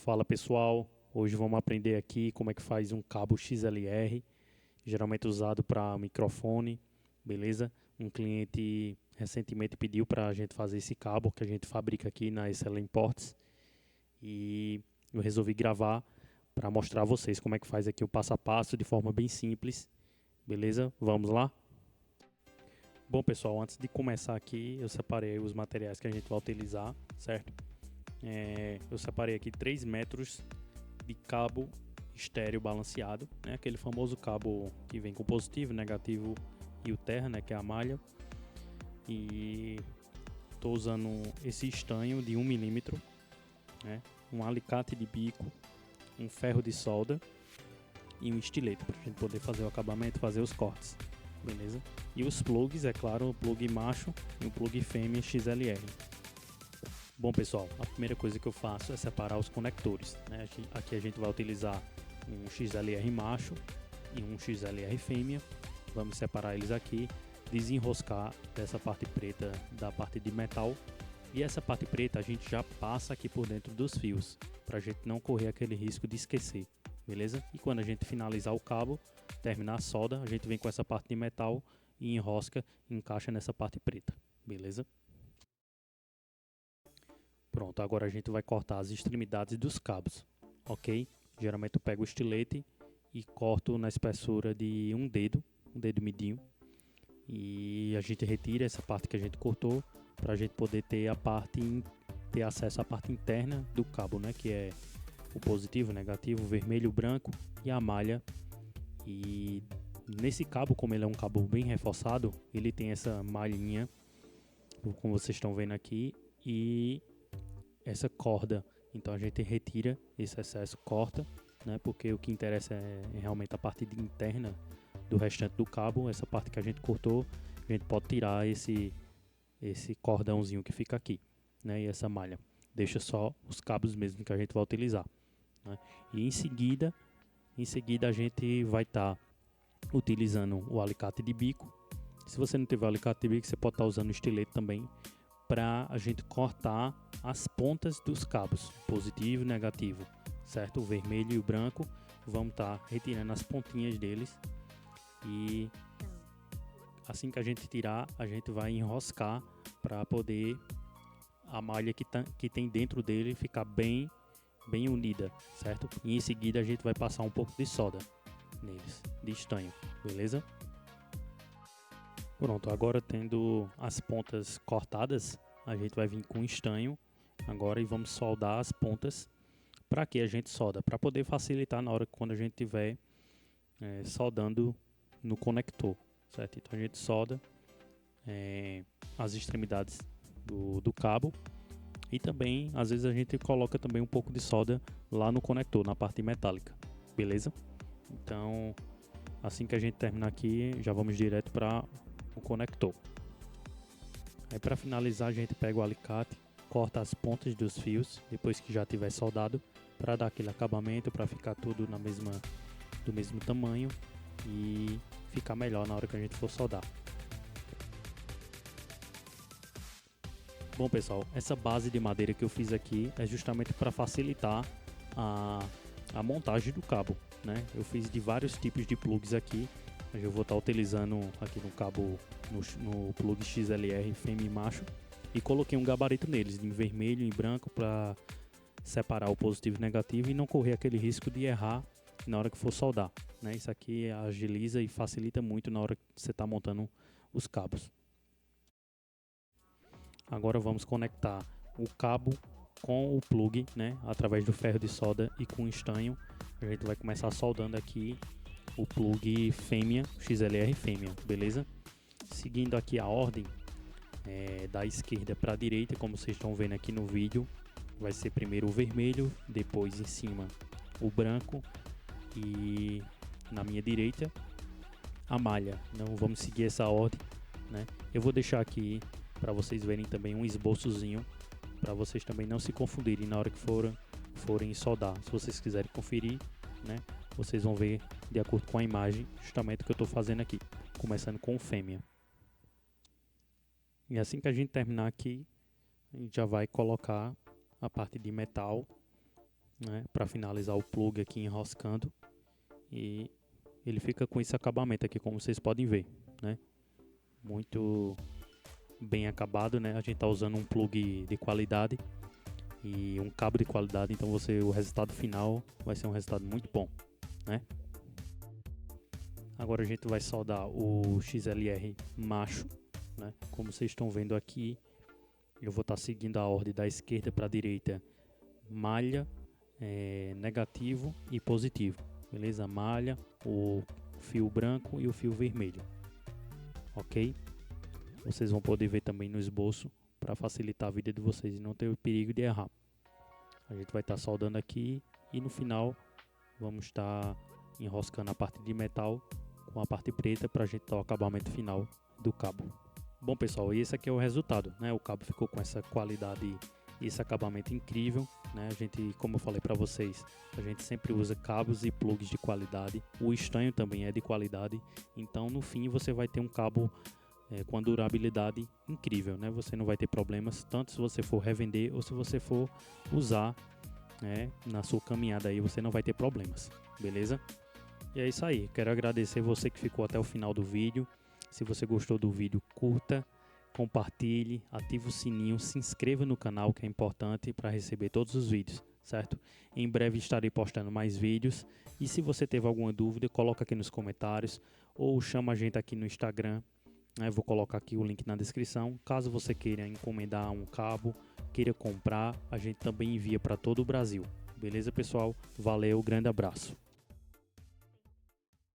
Fala pessoal, hoje vamos aprender aqui como é que faz um cabo XLR, geralmente usado para microfone, beleza? Um cliente recentemente pediu para a gente fazer esse cabo que a gente fabrica aqui na SL Imports e eu resolvi gravar para mostrar a vocês como é que faz aqui o passo a passo de forma bem simples, beleza? Vamos lá? Bom pessoal, antes de começar aqui eu separei os materiais que a gente vai utilizar, certo? Eu separei aqui 3 metros de cabo estéreo balanceado, né? Aquele famoso cabo que vem com positivo, negativo e o terra, né? Que é a malha. E estou usando esse estanho de 1 milímetro, né? Um alicate de bico, um ferro de solda e um estilete para a gente poder fazer o acabamento, fazer os cortes, beleza? E os plugs, é claro, o plug macho e o plug fêmea XLR. Bom pessoal, a primeira coisa que eu faço é separar os conectores, né? Aqui a gente vai utilizar um XLR macho e um XLR fêmea. Vamos separar eles aqui, desenroscar dessa parte preta da parte de metal. E essa parte preta a gente já passa aqui por dentro dos fios, para a gente não correr aquele risco de esquecer, beleza? E quando a gente finalizar o cabo, terminar a solda, a gente vem com essa parte de metal e enrosca e encaixa nessa parte preta, beleza? Pronto, agora a gente vai cortar as extremidades dos cabos, ok? Geralmente eu pego o estilete e corto na espessura de um dedo midinho. E a gente retira essa parte que a gente cortou para a gente poder ter ter acesso à parte interna do cabo, né? Que é o positivo, o negativo, o vermelho, o branco e a malha. E nesse cabo, como ele é um cabo bem reforçado, ele tem essa malhinha, como vocês estão vendo aqui, e essa corda. Então a gente retira esse excesso, corta, né? Porque o que interessa é realmente a parte interna do restante do cabo. Essa parte que a gente cortou, a gente pode tirar esse cordãozinho que fica aqui, né? E essa malha. Deixa só os cabos mesmo que a gente vai utilizar, né? E em seguida a gente vai estar utilizando o alicate de bico. Se você não tiver o alicate de bico, você pode estar usando o estilete também, para a gente cortar as pontas dos cabos, positivo e negativo, certo? O vermelho e o branco, vamos estar retirando as pontinhas deles e assim que a gente tirar, a gente vai enroscar para poder a malha que tem dentro dele ficar bem unida, certo? E em seguida a gente vai passar um pouco de solda neles, de estanho, beleza? Pronto, agora tendo as pontas cortadas, a gente vai vir com estanho agora e vamos soldar as pontas. Para que a gente solda? Para poder facilitar na hora quando a gente estiver soldando no conector, certo? Então a gente solda as extremidades do cabo e também às vezes a gente coloca também um pouco de solda lá no conector, na parte metálica, beleza? Então assim que a gente terminar aqui, já vamos direto para o conector. Aí para finalizar a gente pega o alicate, corta as pontas dos fios depois que já tiver soldado, para dar aquele acabamento, para ficar tudo do mesmo tamanho e ficar melhor na hora que a gente for soldar. Bom pessoal, essa base de madeira que eu fiz aqui é justamente para facilitar a montagem do cabo, né? Eu fiz de vários tipos de plugs aqui. Eu vou estar utilizando aqui no cabo, no plug XLR fêmea e macho, e coloquei um gabarito neles, em vermelho e branco, para separar o positivo e negativo e não correr aquele risco de errar na hora que for soldar, né? Isso aqui agiliza e facilita muito na hora que você está montando os cabos. Agora vamos conectar o cabo com o plug, né? Através do ferro de solda e com estanho. A gente vai começar soldando aqui o plug fêmea, XLR fêmea, beleza? Seguindo aqui a ordem da esquerda para a direita, como vocês estão vendo aqui no vídeo, vai ser primeiro o vermelho, depois em cima o branco e na minha direita a malha. Não vamos seguir essa ordem, né? Eu vou deixar aqui para vocês verem também um esboçozinho, para vocês também não se confundirem na hora que forem soldar. Se vocês quiserem conferir, né, vocês vão ver de acordo com a imagem justamente o que eu estou fazendo aqui, começando com o fêmea. E assim que a gente terminar aqui, a gente já vai colocar a parte de metal né, para finalizar o plug aqui enroscando, e ele fica com esse acabamento aqui, como vocês podem ver, né? Muito bem acabado, né? A gente tá usando um plug de qualidade e um cabo de qualidade, então o resultado final vai ser um resultado muito bom, né? Agora a gente vai soldar o XLR macho, né? Como vocês estão vendo aqui, eu vou estar seguindo a ordem da esquerda para a direita, malha, negativo e positivo, beleza? Malha, o fio branco e o fio vermelho, ok? Vocês vão poder ver também no esboço para facilitar a vida de vocês e não ter o perigo de errar. A gente vai estar soldando aqui e no final vamos estar enroscando a parte de metal com a parte preta para a gente dar o acabamento final do cabo. Bom pessoal, esse aqui é o resultado, né? O cabo ficou com essa qualidade e esse acabamento incrível, né? A gente, como eu falei para vocês, a gente sempre usa cabos e plugs de qualidade. O estanho também é de qualidade, então no fim você vai ter um cabo com a durabilidade incrível, né? Você não vai ter problemas, tanto se você for revender ou se você for usar, né, na sua caminhada aí, você não vai ter problemas, beleza? E é isso aí, quero agradecer você que ficou até o final do vídeo. Se você gostou do vídeo, curta, compartilhe, ative o sininho, se inscreva no canal, que é importante para receber todos os vídeos, certo? Em breve estarei postando mais vídeos e se você teve alguma dúvida, coloca aqui nos comentários ou chama a gente aqui no Instagram. Vou colocar aqui o link na descrição. Caso você queira encomendar um cabo, queira comprar, a gente também envia para todo o Brasil. Beleza, pessoal? Valeu, grande abraço.